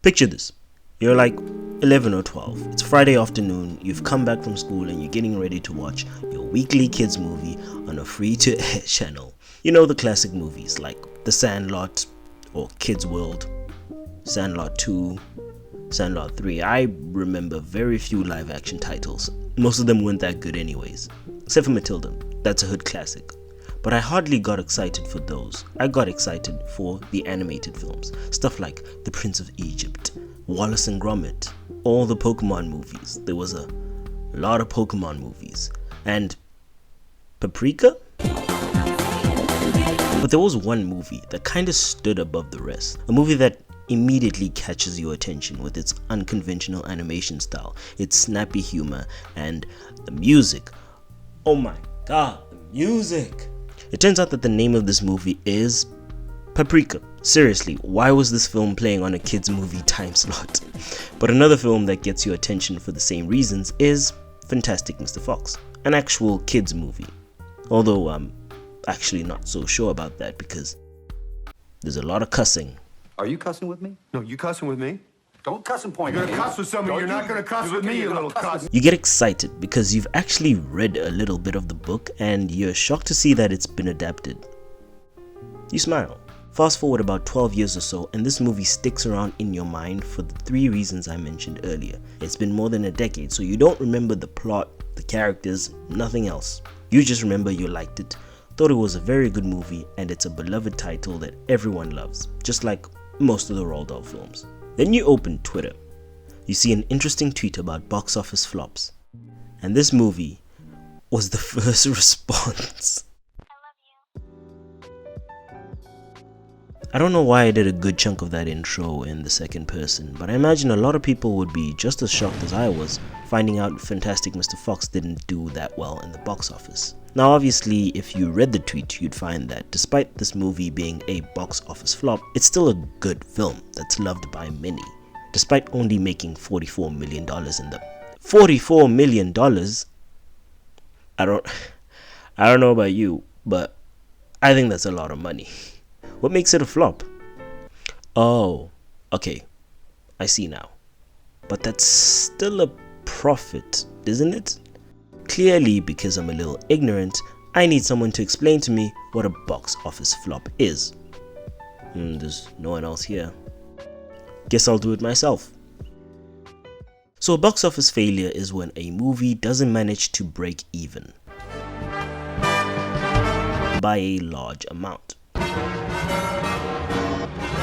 Picture this. You're like 11 or 12. It's Friday afternoon, you've come back from school and you're getting ready to watch your weekly kids movie on a free-to-air channel. You know the classic movies like The Sandlot or Kids World, Sandlot 2, Sandlot 3. I remember very few live action titles. Most of them weren't that good anyways. Except for Matilda. That's a hood classic. But I hardly got excited for those. I got excited for the animated films. Stuff like The Prince of Egypt, Wallace and Gromit, all the Pokemon movies. There was a lot of Pokemon movies. And Paprika? But there was one movie that kinda stood above the rest. A movie that immediately catches your attention with its unconventional animation style, its snappy humor, and the music. Oh my god, the music! It turns out that the name of this movie is Paprika. Seriously, why was this film playing on a kids movie time slot? But another film that gets your attention for the same reasons is Fantastic Mr. Fox, an actual kids movie. Although I'm actually not so sure about that because there's a lot of cussing. Are you cussing with me? No, you cussing with me? Don't cuss and point. You're at me. gonna cuss with somebody. You're not gonna cuss with me, you little cuss. You get excited because you've actually read a little bit of the book and you're shocked to see that it's been adapted. You smile. Fast forward about 12 years or so and this movie sticks around in your mind for the three reasons I mentioned earlier. It's been more than a decade, so you don't remember the plot, the characters, nothing else. You just remember you liked it, thought it was a very good movie, and it's a beloved title that everyone loves, just like most of the Roald Dahl films. Then you open Twitter. You see an interesting tweet about box office flops. And this movie was the first response. I don't know why I did a good chunk of that intro in the second person, but I imagine a lot of people would be just as shocked as I was finding out Fantastic Mr. Fox didn't do that well in the box office. Now obviously, if you read the tweet, you'd find that despite this movie being a box office flop, it's still a good film that's loved by many. Despite only making $44 million in the... $44 million? I don't know about you, but I think that's a lot of money. What makes it a flop? Oh, okay, I see now. But that's still a profit, isn't it? Clearly, because I'm a little ignorant, I need someone to explain to me what a box office flop is. There's no one else here. Guess I'll do it myself. So a box office failure is when a movie doesn't manage to break even by a large amount.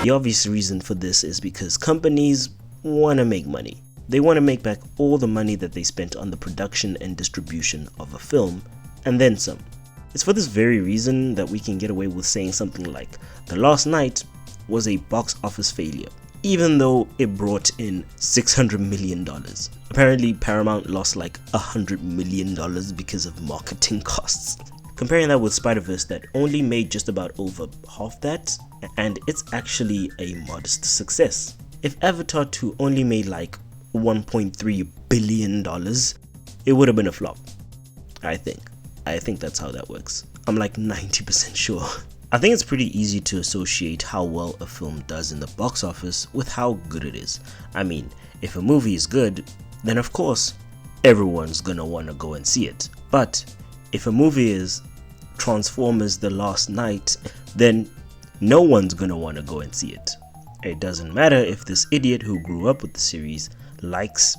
The obvious reason for this is because companies want to make money. They want to make back all the money that they spent on the production and distribution of a film, and then some. It's for this very reason that we can get away with saying something like, The Last Night was a box office failure, even though it brought in $600 million. Apparently Paramount lost like $100 million because of marketing costs. Comparing that with Spider-Verse that only made just about over half that, and it's actually a modest success. If Avatar 2 only made like $1.3 billion, it would have been a flop. I think that's how that works. I'm like 90% sure. I think it's pretty easy to associate how well a film does in the box office with how good it is. I mean, if a movie is good, then of course, everyone's gonna wanna go and see it. But if a movie is Transformers The Last Night, then no one's gonna wanna go and see it. It doesn't matter if this idiot who grew up with the series likes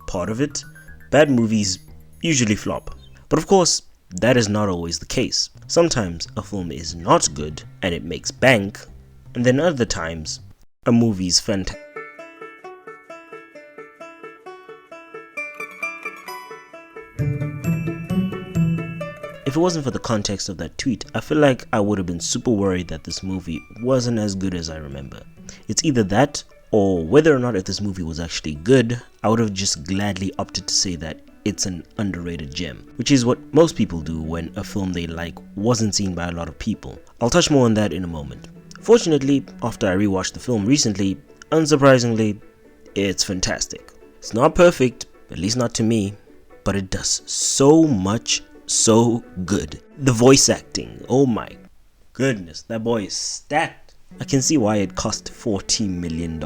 part of it. Bad movies usually flop. But of course, that is not always the case. Sometimes a film is not good and it makes bank, and then other times a movie's fantastic. If it wasn't for the context of that tweet, I feel like I would have been super worried that this movie wasn't as good as I remember. It's either that, or whether or not if this movie was actually good, I would have just gladly opted to say that it's an underrated gem, which is what most people do when a film they like wasn't seen by a lot of people. I'll touch more on that in a moment. Fortunately, after I rewatched the film recently, unsurprisingly, it's fantastic. It's not perfect, at least not to me, but it does so much so good. The voice acting, oh my goodness, that boy is stacked. I can see why it cost $40 million.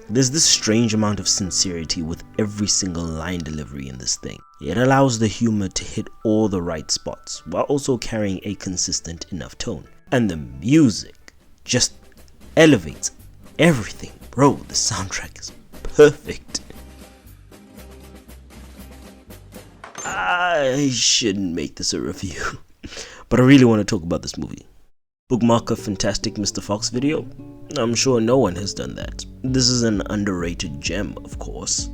There's this strange amount of sincerity with every single line delivery in this thing. It allows the humor to hit all the right spots while also carrying a consistent enough tone. And the music just elevates everything. Bro, the soundtrack is perfect. I shouldn't make this a review, but I really want to talk about this movie. Bookmark a Fantastic Mr. Fox video? I'm sure no one has done that. This is an underrated gem, of course.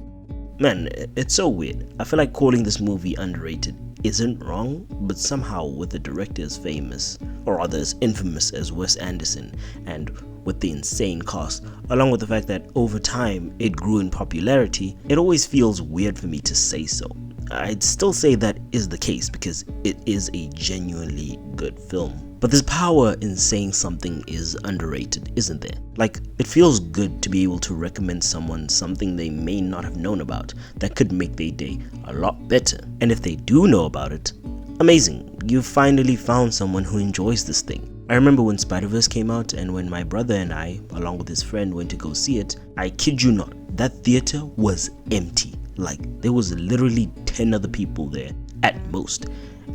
Man, it's so weird. I feel like calling this movie underrated isn't wrong, but somehow with the director as famous, or rather as infamous as Wes Anderson, and with the insane cast, along with the fact that over time it grew in popularity, it always feels weird for me to say so. I'd still say that is the case because it is a genuinely good film. But there's power in saying something is underrated, isn't there? Like, it feels good to be able to recommend someone something they may not have known about that could make their day a lot better. And if they do know about it, amazing, you've finally found someone who enjoys this thing. I remember when Spider-Verse came out, and when my brother and I, along with his friend, went to go see it, I kid you not, that theater was empty. Like, there was literally 10 other people there at most.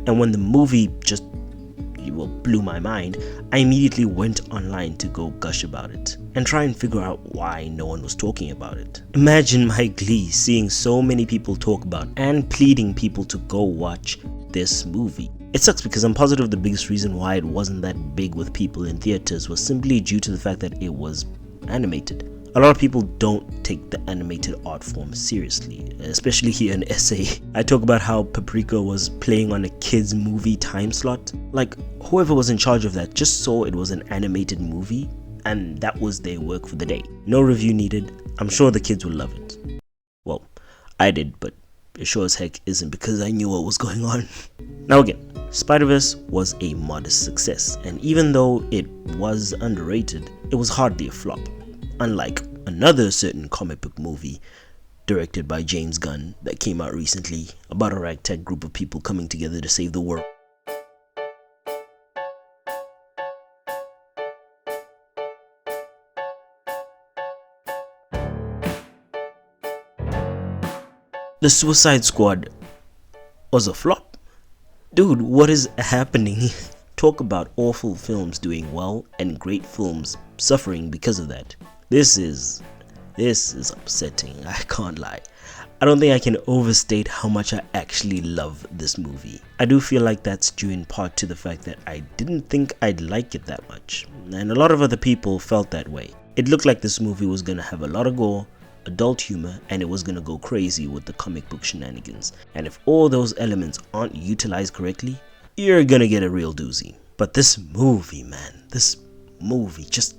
And when the movie just blew my mind, I immediately went online to go gush about it and try and figure out why no one was talking about it. Imagine my glee seeing so many people talk about and pleading people to go watch this movie. It sucks because I'm positive the biggest reason why it wasn't that big with people in theaters was simply due to the fact that it was animated. A lot of people don't take the animated art form seriously, especially here in SA. I talk about how Paprika was playing on a kids movie time slot. Like, whoever was in charge of that just saw it was an animated movie and that was their work for the day. No review needed. I'm sure the kids will love it. Well, I did, but it sure as heck isn't because I knew what was going on. Now again, Spider-Verse was a modest success, and even though it was underrated, it was hardly a flop. Unlike another certain comic book movie directed by James Gunn that came out recently about a ragtag group of people coming together to save the world. The Suicide Squad was a flop. Dude, what is happening? Talk about awful films doing well and great films suffering because of that. This is upsetting, I can't lie. I don't think I can overstate how much I actually love this movie. I do feel like that's due in part to the fact that I didn't think I'd like it that much, and a lot of other people felt that way. It looked like this movie was gonna have a lot of gore, adult humor, and it was gonna go crazy with the comic book shenanigans. And if all those elements aren't utilized correctly, you're gonna get a real doozy. But this movie, man, this movie just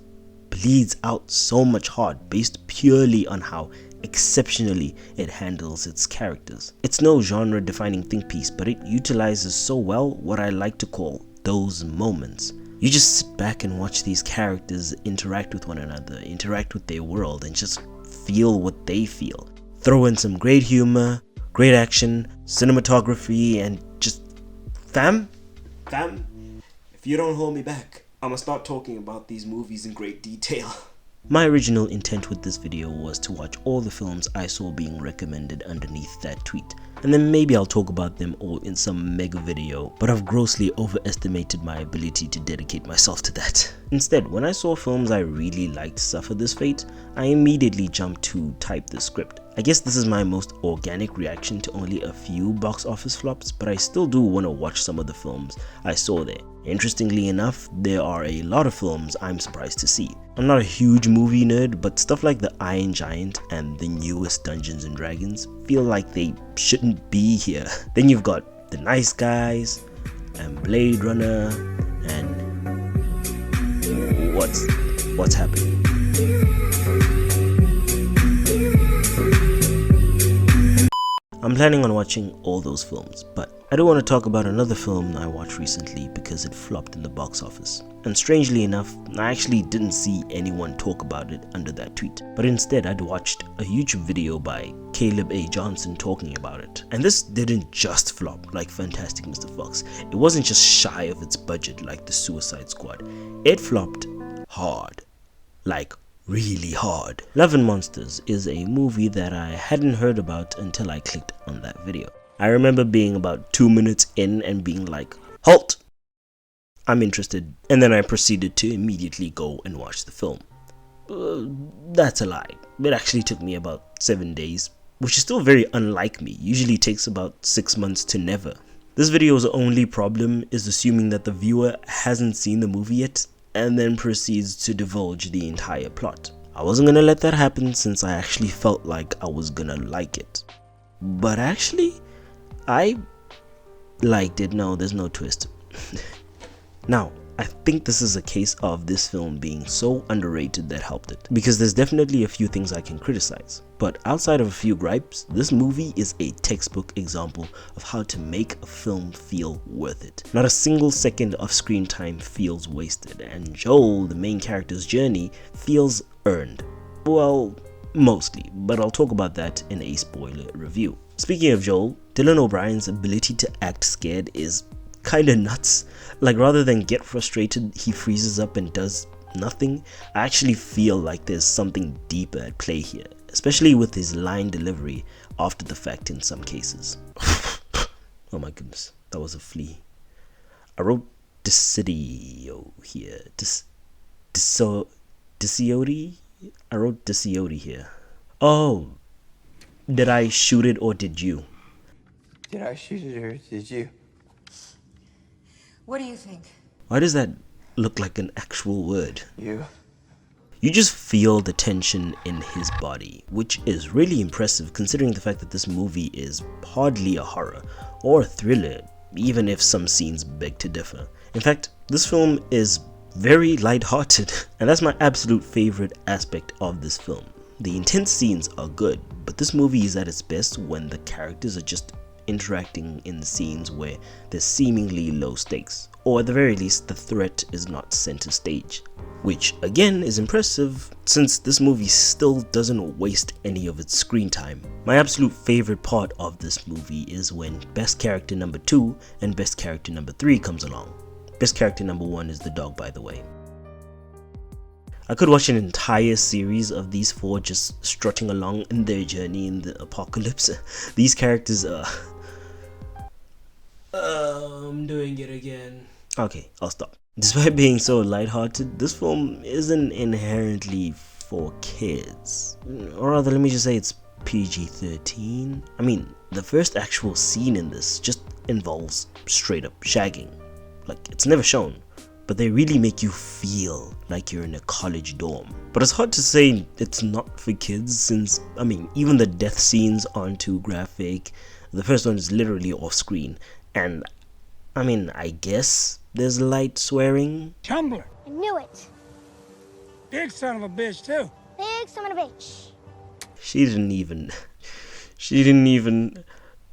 bleeds out so much heart based purely on how exceptionally it handles its characters. It's no genre defining think piece, but it utilizes so well what I like to call those moments. You just sit back and watch these characters interact with one another, interact with their world, and just feel what they feel. Throw in some great humor, great action, cinematography, and just fam, if you don't hold me back, I'ma start talking about these movies in great detail. My original intent with this video was to watch all the films I saw being recommended underneath that tweet, and then maybe I'll talk about them all in some mega video, but I've grossly overestimated my ability to dedicate myself to that. Instead, when I saw films I really liked suffer this fate, I immediately jumped to type the script. I guess this is my most organic reaction to only a few box office flops, but I still do want to watch some of the films I saw there. Interestingly enough, there are a lot of films I'm surprised to see. I'm not a huge movie nerd, but stuff like The Iron Giant and the newest Dungeons & Dragons feel like they shouldn't be here. Then you've got The Nice Guys and Blade Runner and what's happening? I'm planning on watching all those films, but I do want to talk about another film I watched recently because it flopped in the box office. And strangely enough, I actually didn't see anyone talk about it under that tweet, but instead I'd watched a YouTube video by Caleb A. Johnson talking about it. And this didn't just flop like Fantastic Mr. Fox. It wasn't just shy of its budget like The Suicide Squad. It flopped hard. like really hard. Love and Monsters is a movie that I hadn't heard about until I clicked on that video. I remember being about 2 minutes in and being like, halt! I'm interested, and then I proceeded to immediately go and watch the film. That's a lie. It actually took me about 7 days, which is still very unlike me. Usually takes about 6 months to never. This video's only problem is assuming that the viewer hasn't seen the movie yet and then proceeds to divulge the entire plot. I wasn't gonna let that happen since I actually felt like I was gonna like it. But actually, I liked it. No, there's no twist. Now, I think this is a case of this film being so underrated that helped it, because there's definitely a few things I can criticize. But outside of a few gripes, this movie is a textbook example of how to make a film feel worth it. Not a single second of screen time feels wasted, and Joel, the main character's journey, feels earned. Well, mostly, but I'll talk about that in a spoiler review. Speaking of Joel, Dylan O'Brien's ability to act scared is kinda nuts. Like, rather than get frustrated, he freezes up and does nothing. I actually feel like there's something deeper at play here, especially with his line delivery after the fact in some cases. Oh my goodness, that was a flea. I wrote Decidio here. Deciodi? I wrote Deciodi here. Oh, did I shoot it or did you? Did I shoot it or did you? What do you think? Why does that look like an actual word? You. You just feel the tension in his body, which is really impressive considering the fact that this movie is hardly a horror or a thriller, even if some scenes beg to differ. In fact, this film is very lighthearted, and that's my absolute favorite aspect of this film. The intense scenes are good, but this movie is at its best when the characters are just interacting in scenes where there's seemingly low stakes, or at the very least the threat is not center stage, which again is impressive since this movie still doesn't waste any of its screen time. My absolute favorite part of this movie is when best character number 2 and best character number 3 comes along. Best character number 1 is the dog, by the way. I could watch an entire series of these four just strutting along in their journey in the apocalypse. These characters are... I'm doing it again. Okay, I'll stop. Despite being so lighthearted, this film isn't inherently for kids. Or rather, let me just say it's PG-13. I mean, the first actual scene in this just involves straight up shagging. Like, it's never shown, but they really make you feel like you're in a college dorm. But it's hard to say it's not for kids since, I mean, even the death scenes aren't too graphic. The first one is literally off screen, and I mean, I guess there's light swearing. Tumbler. I knew it. Big son of a bitch, too. Big son of a bitch. She didn't even,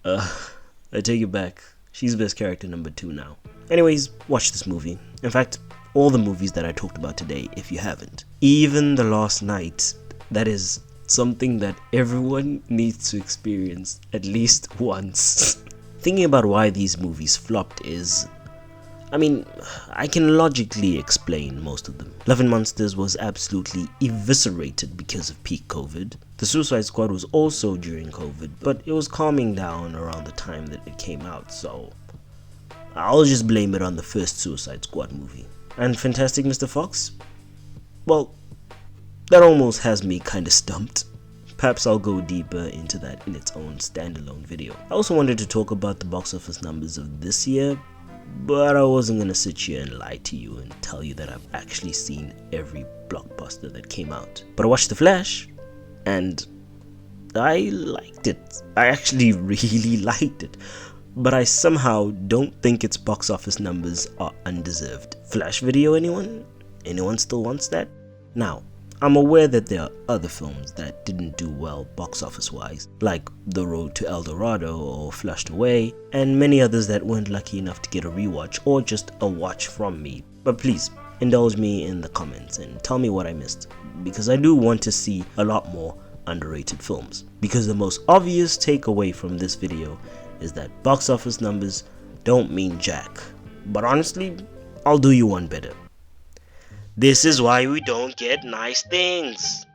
I take it back. She's best character number 2 now. Anyways, watch this movie. In fact, all the movies that I talked about today if you haven't. Even The Last Night, that is something that everyone needs to experience at least once. Thinking about why these movies flopped is, I mean, I can logically explain most of them. Love and Monsters was absolutely eviscerated because of peak COVID. The Suicide Squad was also during COVID, but it was calming down around the time that it came out, so I'll just blame it on the first Suicide Squad movie. And Fantastic Mr. Fox? Well, that almost has me kinda stumped. Perhaps I'll go deeper into that in its own standalone video. I also wanted to talk about the box office numbers of this year, but I wasn't gonna sit here and lie to you and tell you that I've actually seen every blockbuster that came out. But I watched The Flash, and I liked it. I actually really liked it. But I somehow don't think its box office numbers are undeserved. Flash video, anyone? Anyone still wants that? Now, I'm aware that there are other films that didn't do well box office wise, like The Road to El Dorado or Flushed Away, and many others that weren't lucky enough to get a rewatch or just a watch from me. But please, indulge me in the comments and tell me what I missed, because I do want to see a lot more underrated films. Because the most obvious takeaway from this video is that box office numbers don't mean jack. But honestly, I'll do you one better. This is why we don't get nice things.